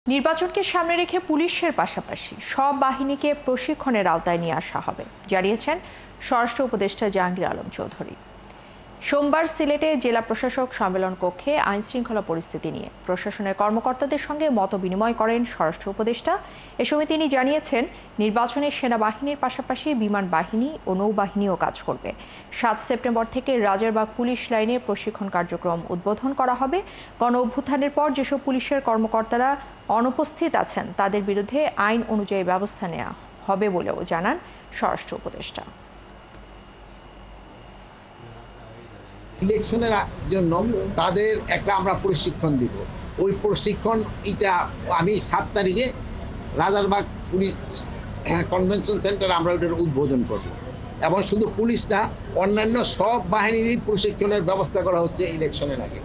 নির্বাচনকে সামনে রেখে পুলিশের পাশাপাশি সব বাহিনীকে প্রশিক্ষণের আওতায় নিয়ে আসা হবে, জানিয়েছেন স্বরাষ্ট্র উপদেষ্টা জাহাঙ্গীর আলম চৌধুরী। সোমবার সিলেটে জেলা প্রশাসক সম্মেলন কক্ষে আইন শৃঙ্খলা পরিস্থিতি নিয়ে প্রশাসনের কর্মকর্তাদের সঙ্গে মত বিনিময় করেন স্বরাষ্ট্র উপদেষ্টা। এ সময় তিনি জানিয়েছেন, নির্বাচনে সেনাবাহিনীর পাশাপাশি বিমান বাহিনী ও নৌবাহিনীও কাজ করবে। ৭ সেপ্টেম্বর থেকে রাজারবাগ পুলিশ লাইনে প্রশিক্ষণ কার্যক্রম উদ্বোধন করা হবে। গণ অভ্যুত্থানের পর যেসব পুলিশের কর্মকর্তারা অনুপস্থিত আছেন তাদের বিরুদ্ধে আইন অনুযায়ী ব্যবস্থা নেওয়া হবে বলেও জানান স্বরাষ্ট্র উপদেষ্টা। ইলেকশনের জন্য তাদের একটা আমরা প্রশিক্ষণ দিব। ওই প্রশিক্ষণ আমি 7 তারিখে রাজারবাগ পুলিশ কনভেনশন সেন্টারে আমরা ওইটার উদ্বোধন করব। এবং শুধু পুলিশ না, অন্যান্য সব বাহিনীরই প্রশিক্ষণের ব্যবস্থা করা হচ্ছে ইলেকশনের আগে।